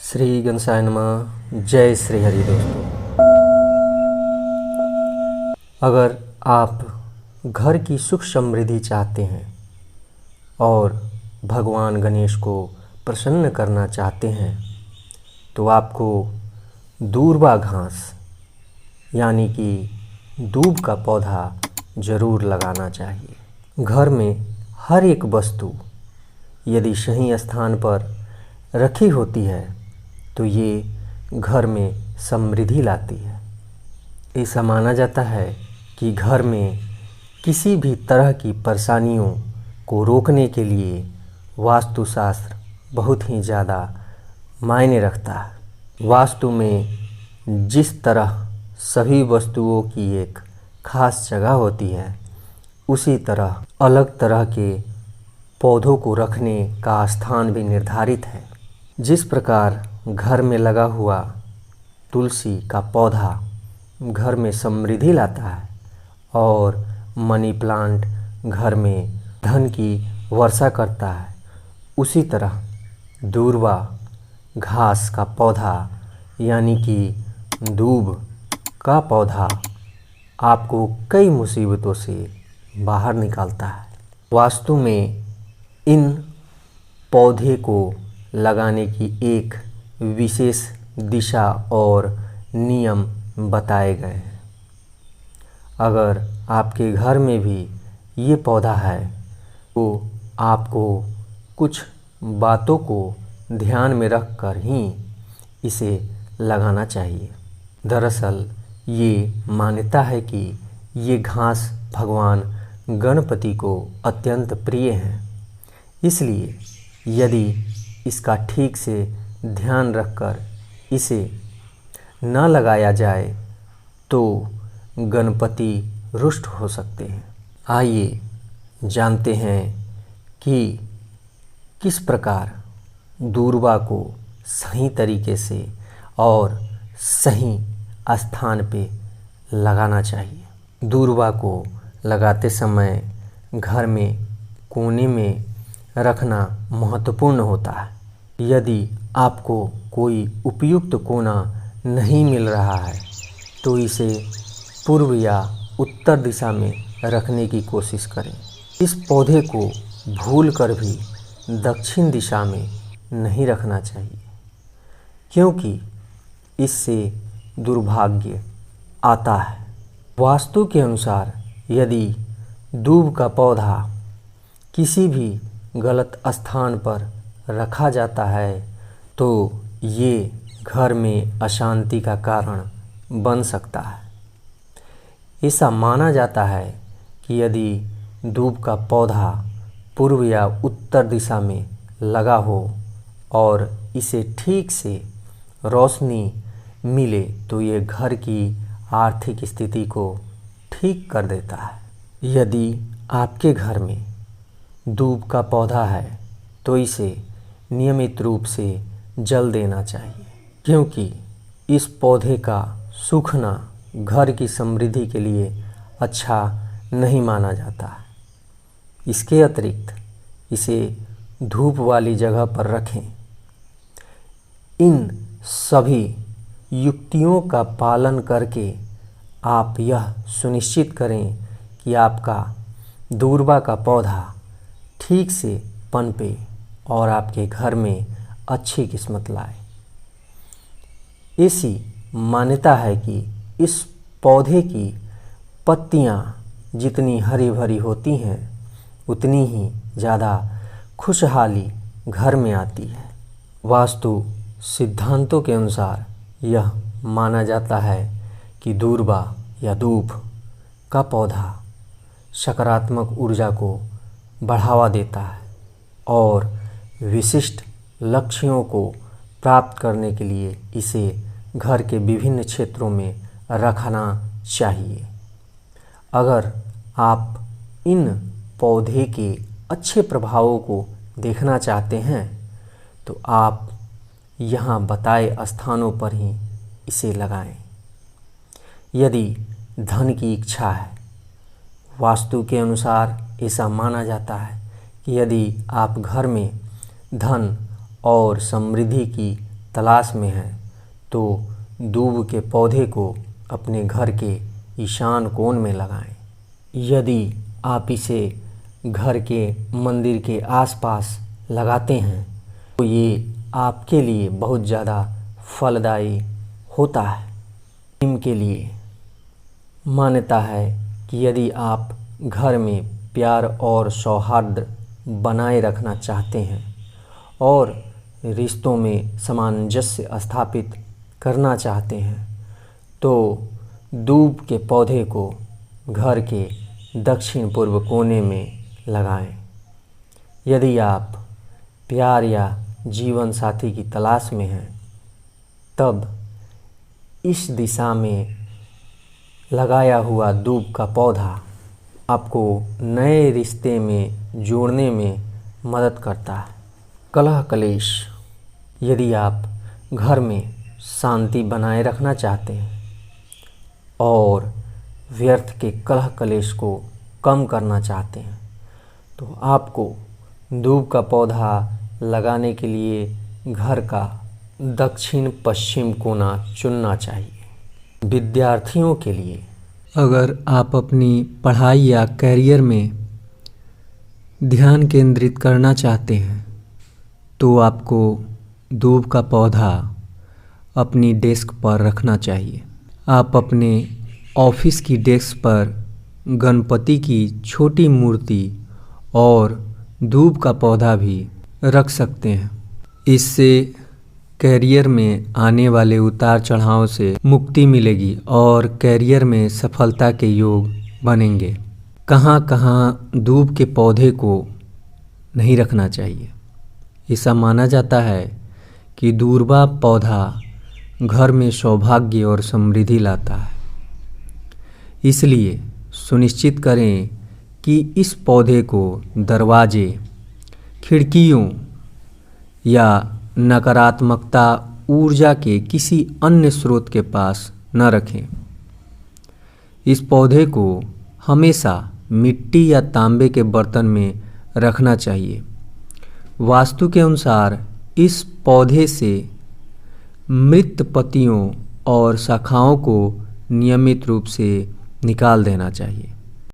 श्री गणेशाय नमः। जय श्री हरि। दोस्तों, अगर आप घर की सुख समृद्धि चाहते हैं और भगवान गणेश को प्रसन्न करना चाहते हैं तो आपको दूर्वा घास यानी कि दूब का पौधा ज़रूर लगाना चाहिए। घर में हर एक वस्तु यदि सही स्थान पर रखी होती है तो ये घर में समृद्धि लाती है। ऐसा माना जाता है कि घर में किसी भी तरह की परेशानियों को रोकने के लिए वास्तुशास्त्र बहुत ही ज़्यादा मायने रखता है। वास्तु में जिस तरह सभी वस्तुओं की एक खास जगह होती है, उसी तरह अलग तरह के पौधों को रखने का स्थान भी निर्धारित है। जिस प्रकार घर में लगा हुआ तुलसी का पौधा घर में समृद्धि लाता है और मनी प्लांट घर में धन की वर्षा करता है, उसी तरह दूर्वा घास का पौधा यानी कि दूब का पौधा आपको कई मुसीबतों से बाहर निकालता है। वास्तु में इन पौधे को लगाने की एक विशेष दिशा और नियम बताए गए हैं। अगर आपके घर में भी ये पौधा है तो आपको कुछ बातों को ध्यान में रखकर ही इसे लगाना चाहिए। दरअसल ये मान्यता है कि ये घास भगवान गणपति को अत्यंत प्रिय है, इसलिए यदि इसका ठीक से ध्यान रखकर इसे न लगाया जाए तो गणपति रुष्ट हो सकते हैं। आइए जानते हैं कि किस प्रकार दूर्वा को सही तरीके से और सही स्थान पे लगाना चाहिए। दूर्वा को लगाते समय घर में कोने में रखना महत्वपूर्ण होता है। यदि आपको कोई उपयुक्त कोना नहीं मिल रहा है तो इसे पूर्व या उत्तर दिशा में रखने की कोशिश करें। इस पौधे को भूलकर भी दक्षिण दिशा में नहीं रखना चाहिए, क्योंकि इससे दुर्भाग्य आता है। वास्तु के अनुसार यदि दूब का पौधा किसी भी गलत स्थान पर रखा जाता है तो ये घर में अशांति का कारण बन सकता है। ऐसा माना जाता है कि यदि दूब का पौधा पूर्व या उत्तर दिशा में लगा हो और इसे ठीक से रोशनी मिले तो ये घर की आर्थिक स्थिति को ठीक कर देता है। यदि आपके घर में दूब का पौधा है तो इसे नियमित रूप से जल देना चाहिए, क्योंकि इस पौधे का सूखना घर की समृद्धि के लिए अच्छा नहीं माना जाता है। इसके अतिरिक्त इसे धूप वाली जगह पर रखें। इन सभी युक्तियों का पालन करके आप यह सुनिश्चित करें कि आपका दूर्वा का पौधा ठीक से पनपे और आपके घर में अच्छी किस्मत लाए। ऐसी मान्यता है कि इस पौधे की पत्तियां जितनी हरी भरी होती हैं उतनी ही ज़्यादा खुशहाली घर में आती है। वास्तु सिद्धांतों के अनुसार यह माना जाता है कि दूर्वा या दूब का पौधा सकारात्मक ऊर्जा को बढ़ावा देता है और विशिष्ट लक्ष्यों को प्राप्त करने के लिए इसे घर के विभिन्न क्षेत्रों में रखना चाहिए। अगर आप इन पौधे के अच्छे प्रभावों को देखना चाहते हैं तो आप यहाँ बताए स्थानों पर ही इसे लगाएं। यदि धन की इच्छा है, वास्तु के अनुसार ऐसा माना जाता है कि यदि आप घर में धन और समृद्धि की तलाश में हैं तो दूब के पौधे को अपने घर के ईशान कोण में लगाएं। यदि आप इसे घर के मंदिर के आसपास लगाते हैं तो ये आपके लिए बहुत ज़्यादा फलदायी होता है। नीम के लिए मान्यता है कि यदि आप घर में प्यार और सौहार्द बनाए रखना चाहते हैं और रिश्तों में सामंजस्य स्थापित करना चाहते हैं तो दूब के पौधे को घर के दक्षिण पूर्व कोने में लगाएं। यदि आप प्यार या जीवन साथी की तलाश में हैं तब इस दिशा में लगाया हुआ दूब का पौधा आपको नए रिश्ते में जोड़ने में मदद करता है। कलह कलेश, यदि आप घर में शांति बनाए रखना चाहते हैं और व्यर्थ के कलह कलेश को कम करना चाहते हैं तो आपको दूब का पौधा लगाने के लिए घर का दक्षिण पश्चिम कोना चुनना चाहिए। विद्यार्थियों के लिए, अगर आप अपनी पढ़ाई या कैरियर में ध्यान केंद्रित करना चाहते हैं तो आपको दूब का पौधा अपनी डेस्क पर रखना चाहिए। आप अपने ऑफिस की डेस्क पर गणपति की छोटी मूर्ति और दूब का पौधा भी रख सकते हैं। इससे कैरियर में आने वाले उतार चढ़ाव से मुक्ति मिलेगी और कैरियर में सफलता के योग बनेंगे। कहाँ कहाँ दूब के पौधे को नहीं रखना चाहिए। ऐसा माना जाता है कि दूर्वा पौधा घर में सौभाग्य और समृद्धि लाता है, इसलिए सुनिश्चित करें कि इस पौधे को दरवाजे, खिड़कियों या नकारात्मकता ऊर्जा के किसी अन्य स्रोत के पास न रखें। इस पौधे को हमेशा मिट्टी या तांबे के बर्तन में रखना चाहिए। वास्तु के अनुसार इस पौधे से मृत पत्तियों और शाखाओं को नियमित रूप से निकाल देना चाहिए।